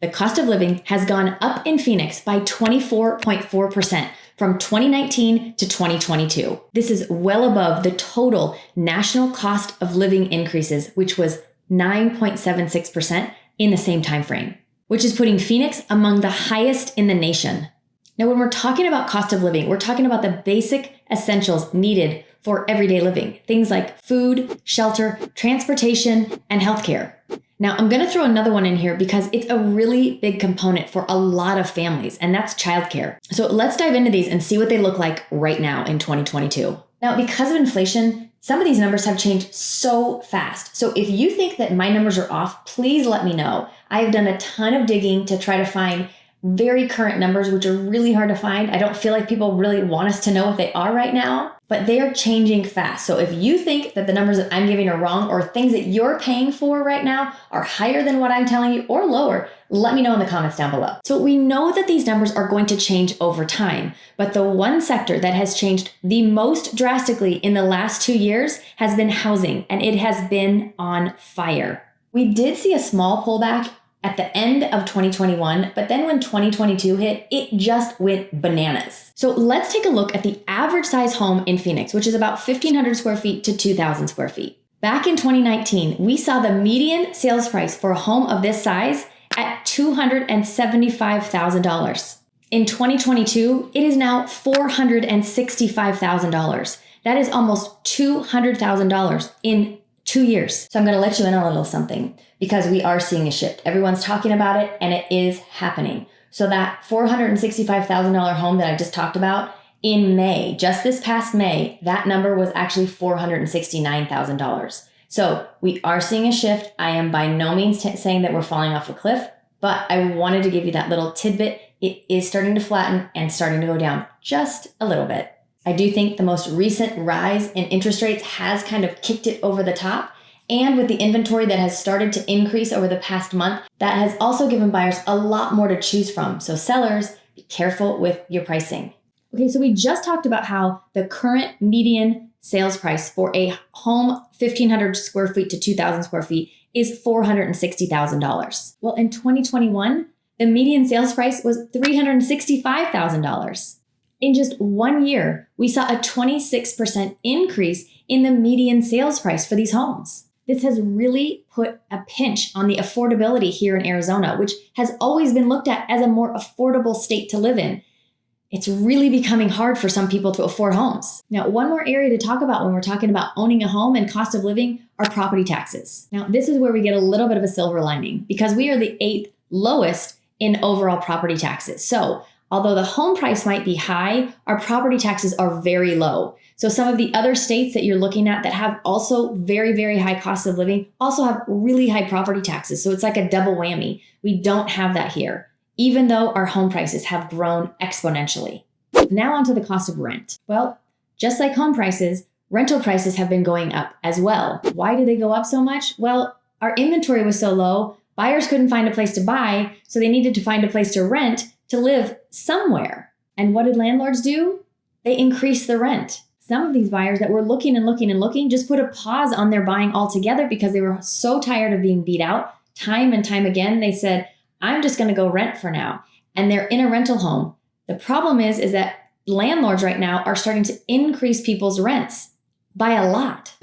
The cost of living has gone up in Phoenix by 24.4% from 2019 to 2022. This is well above the total national cost of living increases, which was 9.76% in the same time frame, which is putting Phoenix among the highest in the nation. Now, when we're talking about cost of living, we're talking about the basic essentials needed for everyday living, things like food, shelter, transportation, and healthcare. Now, I'm going to throw another one in here because it's a really big component for a lot of families, and that's childcare. So let's dive into these and see what they look like right now in 2022. Now, because of inflation, some of these numbers have changed so fast. So if you think that my numbers are off, please let me know. I have done a ton of digging to try to find very current numbers, which are really hard to find. I don't feel like people really want us to know what they are right now, but they are changing fast. So if you think that the numbers that I'm giving are wrong or things that you're paying for right now are higher than what I'm telling you or lower, let me know in the comments down below. So we know that these numbers are going to change over time, but the one sector that has changed the most drastically in the last 2 years has been housing, and it has been on fire. We did see a small pullback at the end of 2021, but then when 2022 hit, it just went bananas. So let's take a look at the average size home in Phoenix, which is about 1,500 square feet to 2,000 square feet. Back in 2019, we saw the median sales price for a home of this size at $275,000. In 2022, it is now $465,000. That is almost $200,000 in 2 years. So I'm going to let you in on a little something because we are seeing a shift. Everyone's talking about it and it is happening. So that $465,000 home that I just talked about in May, just this past May, that number was actually $469,000. So we are seeing a shift. I am by no means saying that we're falling off a cliff, but I wanted to give you that little tidbit. It is starting to flatten and starting to go down just a little bit. I do think the most recent rise in interest rates has kind of kicked it over the top. And with the inventory that has started to increase over the past month, that has also given buyers a lot more to choose from. So sellers, be careful with your pricing. Okay, so we just talked about how the current median sales price for a home 1,500 square feet to 2,000 square feet is $460,000. Well, in 2021, the median sales price was $365,000. In just 1 year, we saw a 26% increase in the median sales price for these homes. This has really put a pinch on the affordability here in Arizona, which has always been looked at as a more affordable state to live in. It's really becoming hard for some people to afford homes. Now, one more area to talk about when we're talking about owning a home and cost of living are property taxes. Now, this is where we get a little bit of a silver lining because we are the 8th lowest in overall property taxes. So although the home price might be high, our property taxes are very low. So some of the other states that you're looking at that have also very, very high cost of living also have really high property taxes. So it's like a double whammy. We don't have that here, even though our home prices have grown exponentially. Now onto the cost of rent. Well, just like home prices, rental prices have been going up as well. Why did they go up so much? Well, our inventory was so low, buyers couldn't find a place to buy, so they needed to find a place to rent to live somewhere. And what did landlords do? They increased the rent. Some of these buyers that were looking just put a pause on their buying altogether because they were so tired of being beat out time and time again. They said, I'm just going to go rent for now. And they're in a rental home. The problem is that landlords right now are starting to increase people's rents by a lot.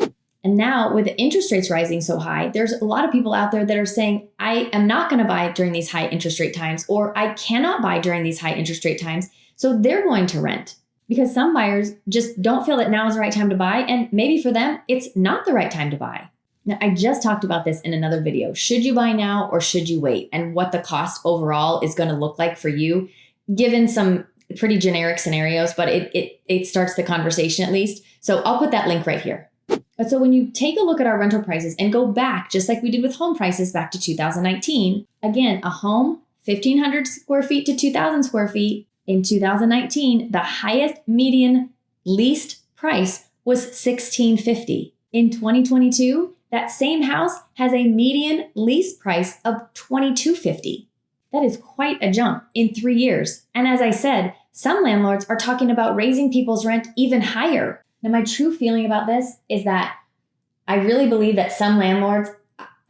And now with the interest rates rising so high, there's a lot of people out there that are saying, I am not going to buy during these high interest rate times, or I cannot buy during these high interest rate times. So they're going to rent because some buyers just don't feel that now is the right time to buy. And maybe for them, it's not the right time to buy. Now, I just talked about this in another video. Should you buy now or should you wait? And what the cost overall is going to look like for you, given some pretty generic scenarios, but it starts the conversation at least. So I'll put that link right here. But so when you take a look at our rental prices and go back, just like we did with home prices back to 2019, again, a home, 1,500 square feet to 2,000 square feet. In 2019, the highest median leased price was $1,650. In 2022, that same house has a median lease price of $2,250. That is quite a jump in 3 years. And as I said, some landlords are talking about raising people's rent even higher. Now, my true feeling about this is that I really believe that some landlords,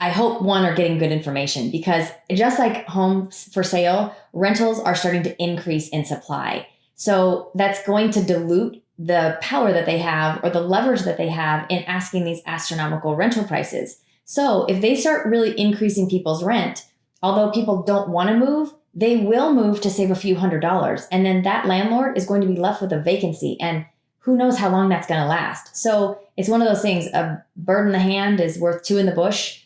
I hope one are getting good information, because just like homes for sale, rentals are starting to increase in supply. So that's going to dilute the power that they have or the leverage that they have in asking these astronomical rental prices. So if they start really increasing people's rent, although people don't want to move, they will move to save a few $100s. And then that landlord is going to be left with a vacancy. And who knows how long that's going to last. So it's one of those things, a bird in the hand is worth two in the bush.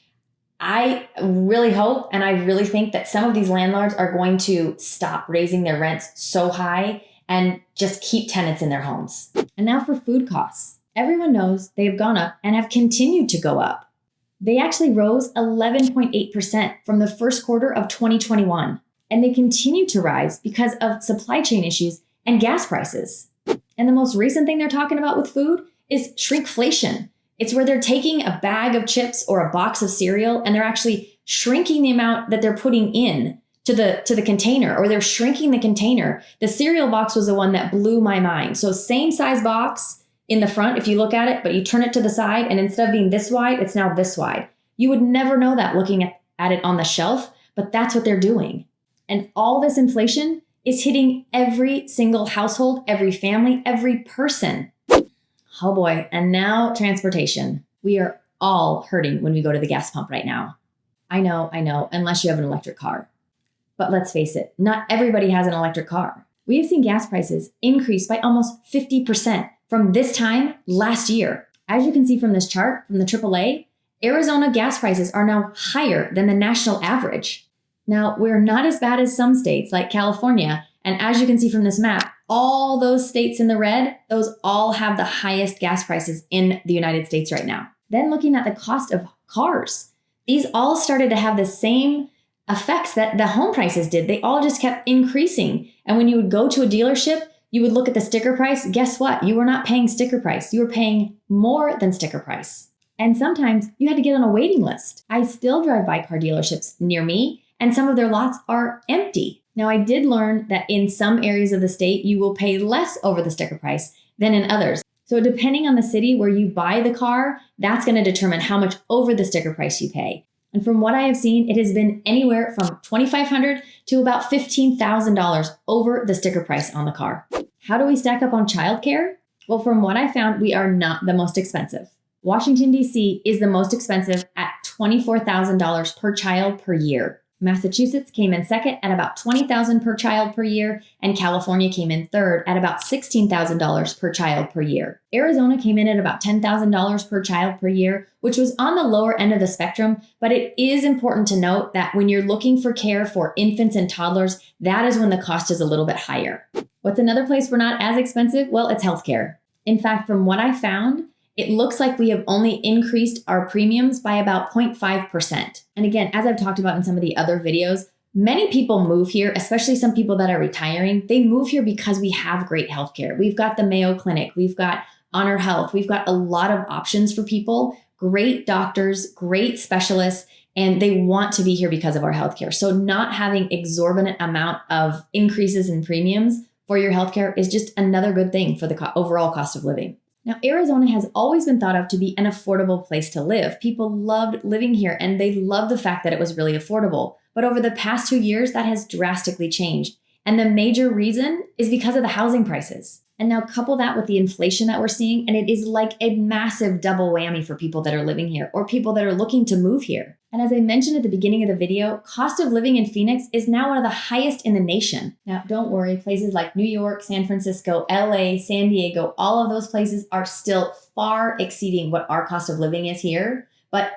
I really hope and I really think that some of these landlords are going to stop raising their rents so high and just keep tenants in their homes. And now for food costs. Everyone knows they have gone up and have continued to go up. They actually rose 11.8% from the first quarter of 2021. And they continue to rise because of supply chain issues and gas prices. And the most recent thing they're talking about with food is shrinkflation. It's where they're taking a bag of chips or a box of cereal and they're actually shrinking the amount that they're putting in to the container, or they're shrinking the container. The cereal box was the one that blew my mind. So same size box in the front, if you look at it, but you turn it to the side and instead of being this wide, it's now this wide. You would never know that looking at it on the shelf, but that's what they're doing. And all this inflation is hitting every single household, every family, every person. Oh boy. And now transportation. We are all hurting when we go to the gas pump right now. I know, unless you have an electric car. But let's face it, not everybody has an electric car. We have seen gas prices increase by almost 50% from this time last year. As you can see from this chart from the AAA, Arizona gas prices are now higher than the national average. Now, we're not as bad as some states like California. And as you can see from this map, all those states in the red, those all have the highest gas prices in the United States right now. Then looking at the cost of cars, these all started to have the same effects that the home prices did. They all just kept increasing. And when you would go to a dealership, you would look at the sticker price. Guess what? You were not paying sticker price. You were paying more than sticker price. And sometimes you had to get on a waiting list. I still drive by car dealerships near me, and some of their lots are empty. Now, I did learn that in some areas of the state, you will pay less over the sticker price than in others. So depending on the city where you buy the car, that's going to determine how much over the sticker price you pay. And from what I have seen, it has been anywhere from $2,500 to about $15,000 over the sticker price on the car. How do we stack up on childcare? Well, from what I found, we are not the most expensive. Washington, D.C. is the most expensive at $24,000 per child per year. Massachusetts came in second at about $20,000 per child per year, and California came in third at about $16,000 per child per year. Arizona came in at about $10,000 per child per year, which was on the lower end of the spectrum, but it is important to note that when you're looking for care for infants and toddlers, that is when the cost is a little bit higher. What's another place we're not as expensive? Well, it's healthcare. In fact, from what I found, it looks like we have only increased our premiums by about 0.5%. And again, as I've talked about in some of the other videos, many people move here, especially some people that are retiring. They move here because we have great healthcare. We've got the Mayo Clinic, we've got Honor Health, we've got a lot of options for people, great doctors, great specialists, and they want to be here because of our healthcare. So not having exorbitant amount of increases in premiums for your healthcare is just another good thing for the overall cost of living. Now, Arizona has always been thought of to be an affordable place to live. People loved living here and they loved the fact that it was really affordable. But over the past 2 years, that has drastically changed. And the major reason is because of the housing prices. And now couple that with the inflation that we're seeing, and it is like a massive double whammy for people that are living here or people that are looking to move here. And as I mentioned at the beginning of the video, cost of living in Phoenix is now one of the highest in the nation. Now, don't worry, places like New York, San Francisco, LA, San Diego, all of those places are still far exceeding what our cost of living is here, but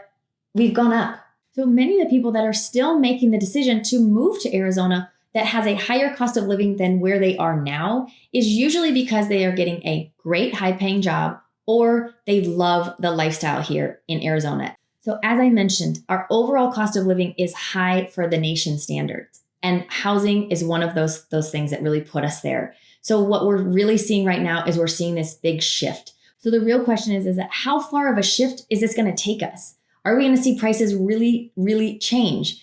we've gone up. So many of the people that are still making the decision to move to Arizona that has a higher cost of living than where they are now is usually because they are getting a great high-paying job or they love the lifestyle here in Arizona. So as I mentioned, our overall cost of living is high for the nation standards, and housing is one of those things that really put us there. So what we're really seeing right now is we're seeing this big shift. So the real question is that how far of a shift is this going to take us? Are we going to see prices really, really change?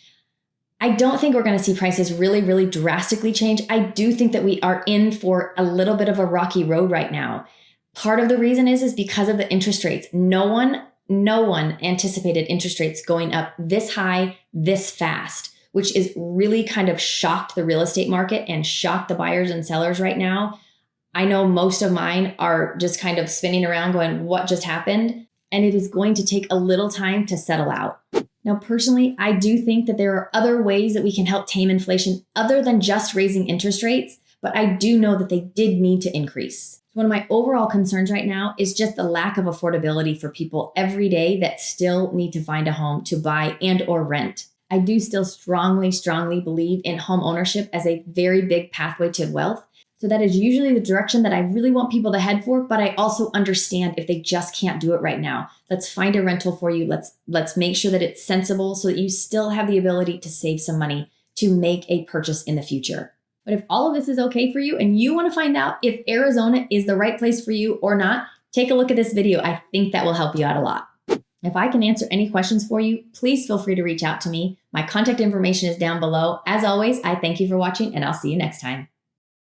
I don't think we're going to see prices really, really drastically change. I do think that we are in for a little bit of a rocky road right now. Part of the reason is because of the interest rates. No one No one anticipated interest rates going up this high, this fast, which is really kind of shocked the real estate market and shocked the buyers and sellers right now. I know most of mine are just kind of spinning around going, what just happened? And it is going to take a little time to settle out. Now, personally, I do think that there are other ways that we can help tame inflation other than just raising interest rates, but I do know that they did need to increase. One of my overall concerns right now is just the lack of affordability for people every day that still need to find a home to buy and or rent. I do still strongly believe in home ownership as a very big pathway to wealth. So that is usually the direction that I really want people to head for, but I also understand if they just can't do it right now. Let's find a rental for you. Let's make sure that it's sensible so that you still have the ability to save some money to make a purchase in the future. But if all of this is okay for you and you want to find out if Arizona is the right place for you or not, take a look at this video. I think that will help you out a lot. If I can answer any questions for you, please feel free to reach out to me. My contact information is down below. As always, I thank you for watching and I'll see you next time.